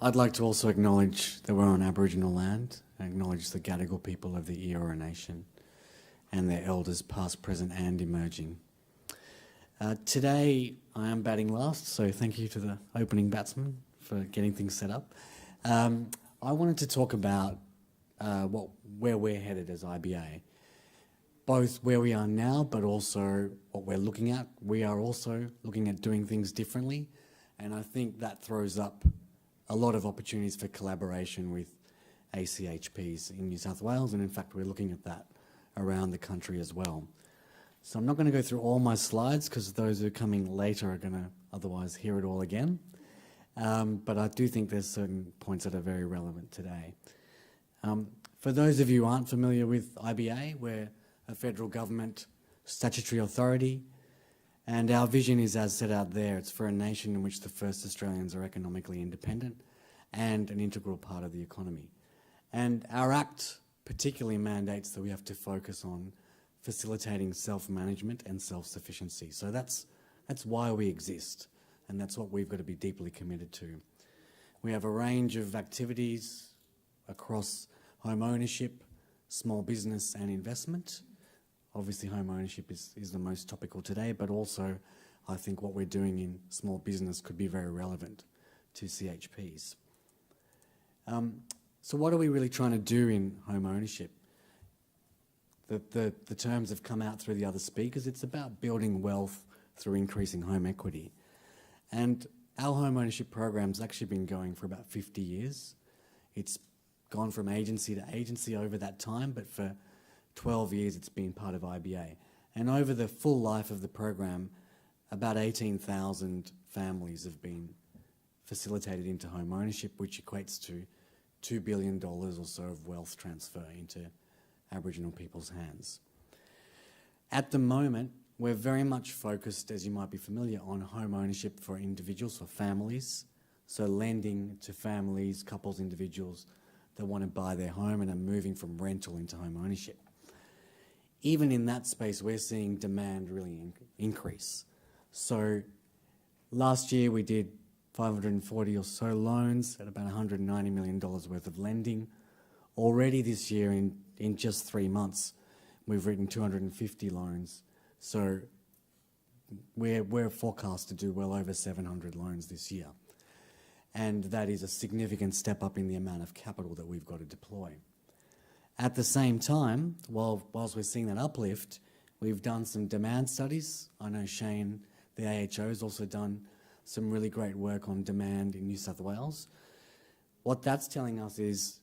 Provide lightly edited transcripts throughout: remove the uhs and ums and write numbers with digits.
I'd like to also acknowledge that we're on Aboriginal land, and acknowledge the Gadigal people of the Eora Nation and their elders past, present and emerging. Today I am batting last, so thank you to the opening batsman for getting things set up. I wanted to talk about where we're headed as IBA, both where we are now but also what we're looking at. We are also looking at doing things differently, and I think that throws up a lot of opportunities for collaboration with ACHPs in New South Wales, and in fact we're looking at that around the country as well. So I'm not going to go through all my slides because those who are coming later are going to otherwise hear it all again. But I do think there's certain points that are very relevant today. For those of you who aren't familiar with IBA, we're a federal government statutory authority, and our vision is as set out there. It's for a nation in which the first Australians are economically independent and an integral part of the economy. And our Act particularly mandates that we have to focus on facilitating self-management and self-sufficiency. So that's why we exist, and that's what we've got to be deeply committed to. We have a range of activities across home ownership, small business and investment. Obviously home ownership is the most topical today, but also I think what we're doing in small business could be very relevant to CHPs. So what are we really trying to do in home ownership? The terms have come out through the other speakers. It's about building wealth through increasing home equity. And our home ownership program's actually been going for about 50 years. It's gone from agency to agency over that time, but for 12 years it's been part of IBA. And over the full life of the program, about 18,000 families have been facilitated into home ownership, which equates to $2 billion or so of wealth transfer into Aboriginal people's hands. At the moment, we're very much focused, as you might be familiar, on home ownership for individuals, for families. So lending to families, couples, individuals that want to buy their home and are moving from rental into home ownership. Even in that space, we're seeing demand really increase. So last year we did 540 or so loans at about $190 million worth of lending. Already this year, in just 3 months, we've written 250 loans. So we're forecast to do well over 700 loans this year. And that is a significant step up in the amount of capital that we've got to deploy. At the same time, whilst we're seeing that uplift, we've done some demand studies. I know Shane, the AHO, has also done some really great work on demand in New South Wales. What that's telling us is,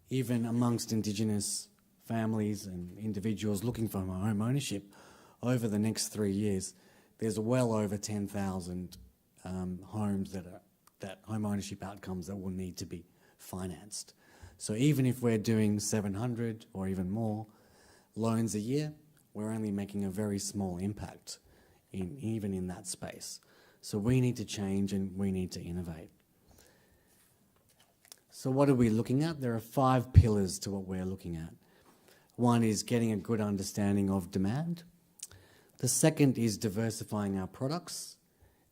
even amongst Indigenous families and individuals looking for home ownership, over the next 3 years, there's well over 10,000 homes that home ownership outcomes that will need to be financed. So even if we're doing 700 or even more loans a year, we're only making a very small impact even in that space. So we need to change and we need to innovate. So what are we looking at? There are 5 pillars to what we're looking at. One is getting a good understanding of demand. The second is diversifying our products,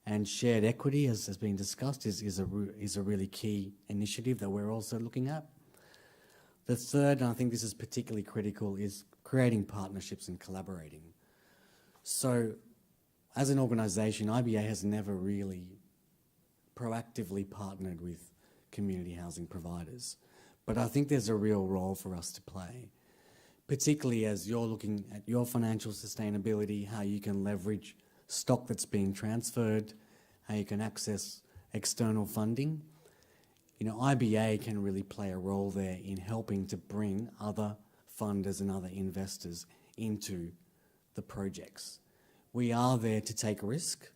and shared equity, as has been discussed, is a really key initiative that we're also looking at. The third, and I think this is particularly critical, is creating partnerships and collaborating. So as an organisation, IBA has never really proactively partnered with community housing providers, but I think there's a real role for us to play, particularly as you're looking at your financial sustainability, how you can leverage stock that's being transferred, how you can access external funding. You know, IBA can really play a role there in helping to bring other funders and other investors into the projects. We are there to take risk.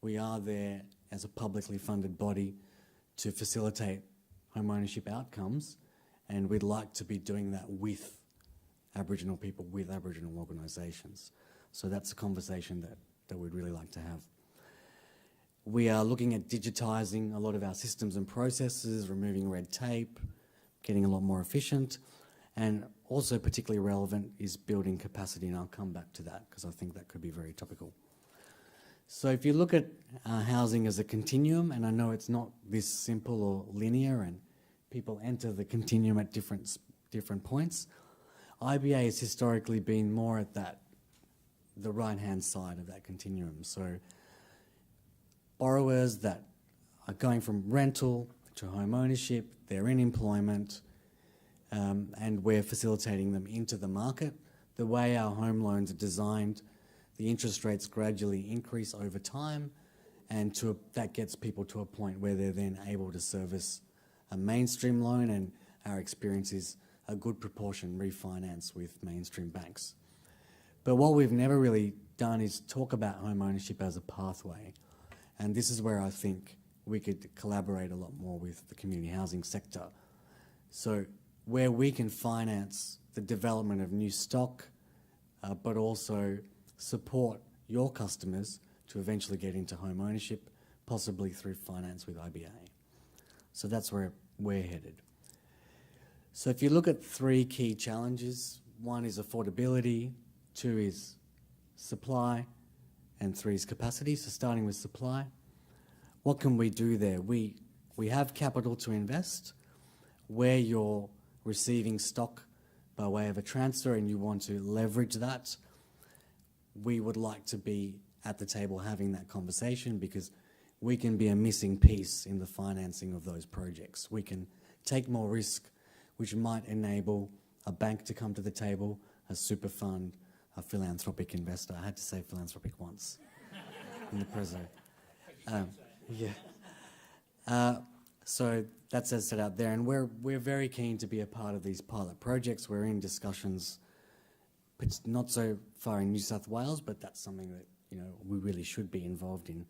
We are there as a publicly funded body to facilitate home ownership outcomes, and we'd like to be doing that with Aboriginal people, with Aboriginal organisations. So that's a conversation that we'd really like to have. We are looking at digitising a lot of our systems and processes, removing red tape, getting a lot more efficient, and also particularly relevant is building capacity, and I'll come back to that because I think that could be very topical. So if you look at housing as a continuum, and I know it's not this simple or linear, and people enter the continuum at different points, IBA has historically been more at the right-hand side of that continuum. So borrowers that are going from rental to home ownership, they're in employment, and we're facilitating them into the market. The way our home loans are designed, the interest rates gradually increase over time, and that gets people to a point where they're then able to service a mainstream loan, and our experience is a good proportion refinance with mainstream banks. But what we've never really done is talk about home ownership as a pathway, and this is where I think we could collaborate a lot more with the community housing sector. So where we can finance the development of new stock, but also support your customers to eventually get into home ownership, possibly through finance with IBA. So that's where we're headed. So if you look at 3 key challenges, 1 is affordability, 2 is supply, and 3 is capacity. So starting with supply, what can we do there? We have capital to invest. Where you're receiving stock by way of a transfer and you want to leverage that, we would like to be at the table having that conversation, because we can be a missing piece in the financing of those projects. We can take more risk, which might enable a bank to come to the table, a super fund, a philanthropic investor. I had to say philanthropic once in the preso. So that's as set out there, and we're very keen to be a part of these pilot projects. We're in discussions, but not so far in New South Wales, but that's something that we really should be involved in.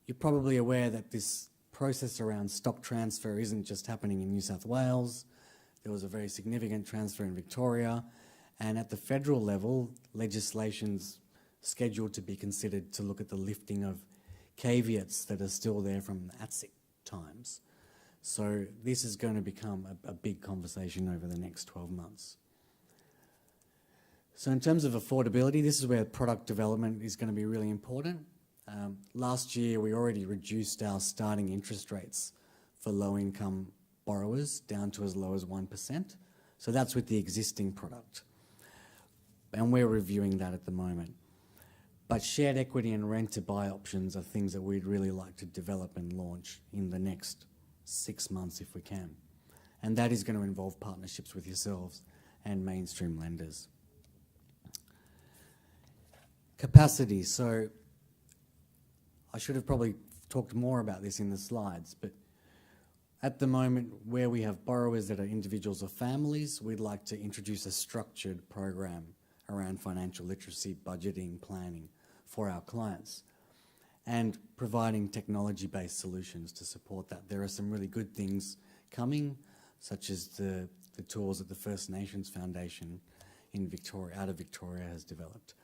You're probably aware that this process around stock transfer isn't just happening in New South Wales. There was a very significant transfer in Victoria, and at the federal level, legislation's scheduled to be considered to look at the lifting of caveats that are still there from ATSIC times. So this is going to become a big conversation over the next 12 months. So in terms of affordability, this is where product development is going to be really important. Last year, we already reduced our starting interest rates for low-income borrowers down to as low as 1%. So that's with the existing product. And we're reviewing that at the moment. But shared equity and rent-to-buy options are things that we'd really like to develop and launch in the next 6 months if we can. And that is going to involve partnerships with yourselves and mainstream lenders. Capacity. So I should have probably talked more about this in the slides, but at the moment, where we have borrowers that are individuals or families, we'd like to introduce a structured program around financial literacy, budgeting, planning for our clients, and providing technology-based solutions to support that. There are some really good things coming, such as the tools that the First Nations Foundation in Victoria, out of Victoria, has developed.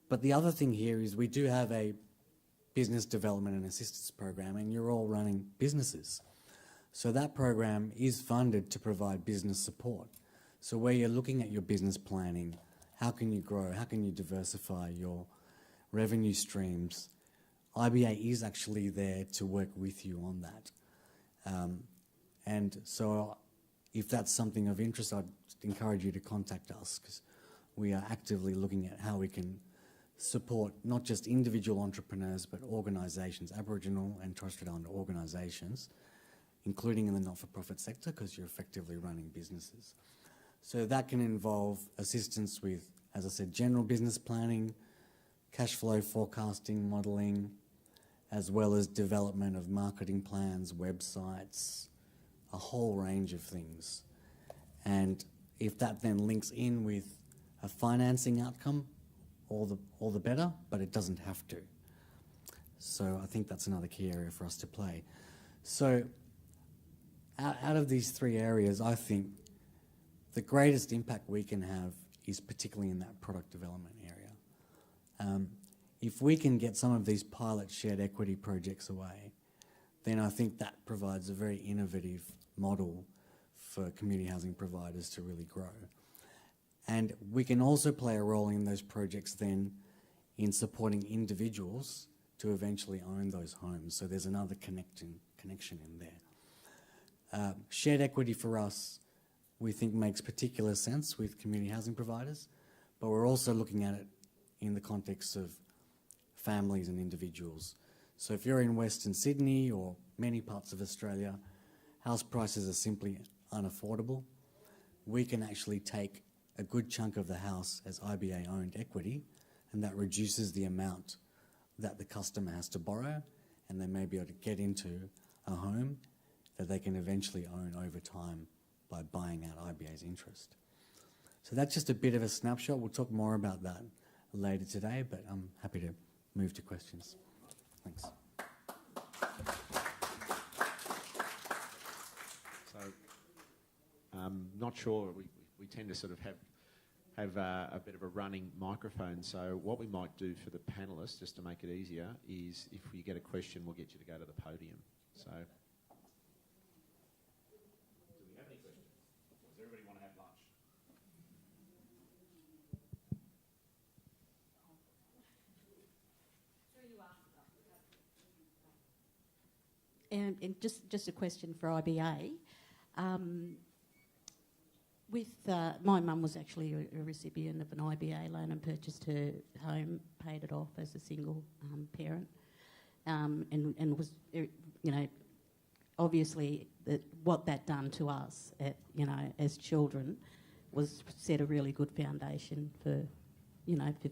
But the other thing here is we do have a business development and assistance program, and you're all running businesses. So that program is funded to provide business support. So where you're looking at your business planning, how can you grow, how can you diversify your revenue streams, IBA is actually there to work with you on that. And so if that's something of interest, I'd encourage you to contact us, because we are actively looking at how we can support not just individual entrepreneurs, but organisations, Aboriginal and Torres Strait Islander organisations, including in the not-for-profit sector, because you're effectively running businesses. So that can involve assistance with, as I said, general business planning, cash flow forecasting, modelling, as well as development of marketing plans, websites, a whole range of things. And if that then links in with a financing outcome, all the better, but it doesn't have to. So I think that's another key area for us to play. So out of these 3 areas, I think the greatest impact we can have is particularly in that product development area. If we can get some of these pilot shared equity projects away, then I think that provides a very innovative model for community housing providers to really grow. And we can also play a role in those projects then in supporting individuals to eventually own those homes. So there's another connection in there. Shared equity for us, we think makes particular sense with community housing providers, but we're also looking at it in the context of families and individuals. So if you're in Western Sydney or many parts of Australia, house prices are simply unaffordable. We can actually take a good chunk of the house as IBA-owned equity, and that reduces the amount that the customer has to borrow, and they may be able to get into a home that they can eventually own over time by buying out IBA's interest. So that's just a bit of a snapshot. We'll talk more about that later today, but I'm happy to move to questions. Thanks. So, not sure. We tend to sort of have a bit of a running microphone. So what we might do for the panellists, just to make it easier, is if you get a question, we'll get you to go to the podium. So, do we have any questions? Does everybody want to have lunch? And just a question for IBA. My mum was actually a recipient of an IBA loan and purchased her home, paid it off as a single parent, and was, obviously what that done to us, as children, was set a really good foundation for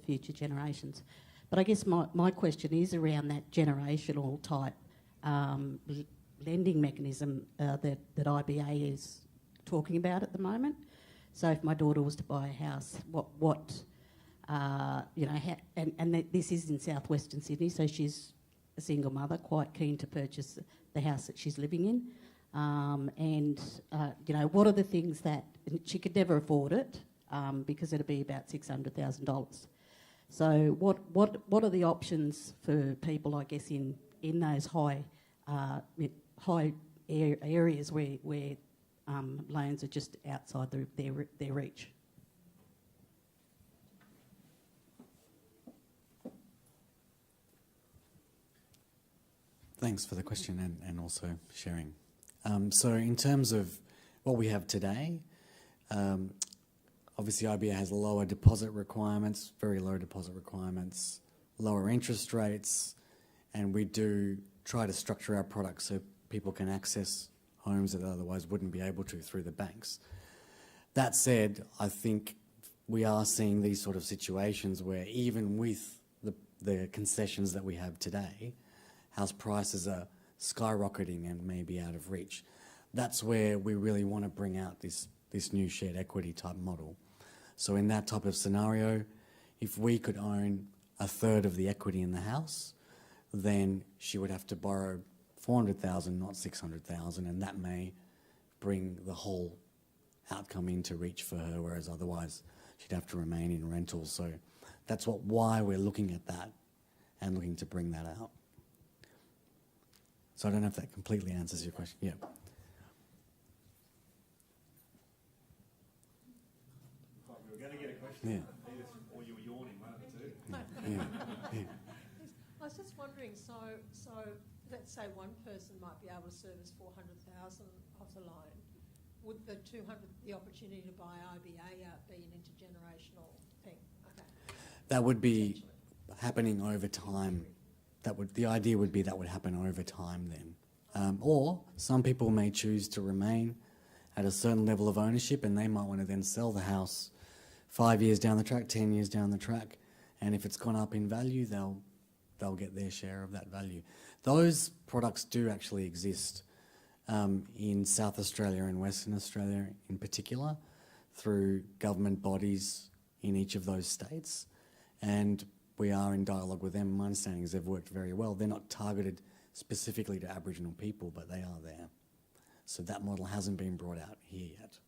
future generations. But I guess my question is around that generational type lending mechanism that IBA is talking about at the moment. So if my daughter was to buy a house, this is in southwestern Sydney, so she's a single mother, quite keen to purchase the house that she's living in, what are the things that she could never afford it because it'd be about $600,000. So what are the options for people, I guess, in those high areas where loans are just outside their reach? Thanks for the question and also sharing. So in terms of what we have today, obviously IBA has lower deposit requirements, very low deposit requirements, lower interest rates, and we do try to structure our products so people can access homes that otherwise wouldn't be able to through the banks. That said, I think we are seeing these sort of situations where even with the concessions that we have today, house prices are skyrocketing and maybe out of reach. That's where we really want to bring out this new shared equity type model. So in that type of scenario, if we could own a third of the equity in the house, then she would have to borrow $400,000, not $600,000, and that may bring the whole outcome into reach for her, whereas otherwise she'd have to remain in rentals. So that's why we're looking at that and looking to bring that out. So I don't know if that completely answers your question. Yeah. We were going to get a question. Yeah. Or you were yawning, one of the two. Yeah. I was just wondering, so let's say one person might be able to service $400,000 of the loan. Would the opportunity to buy IBA out be an intergenerational thing? Okay. That would be happening over time. The idea would be that would happen over time then. Or some people may choose to remain at a certain level of ownership and they might want to then sell the house 5 years down the track, 10 years down the track, and if it's gone up in value, they'll get their share of that value. Those products do actually exist in South Australia and Western Australia in particular through government bodies in each of those states, and we are in dialogue with them. My understanding is they've worked very well. They're not targeted specifically to Aboriginal people, but they are there. So that model hasn't been brought out here yet.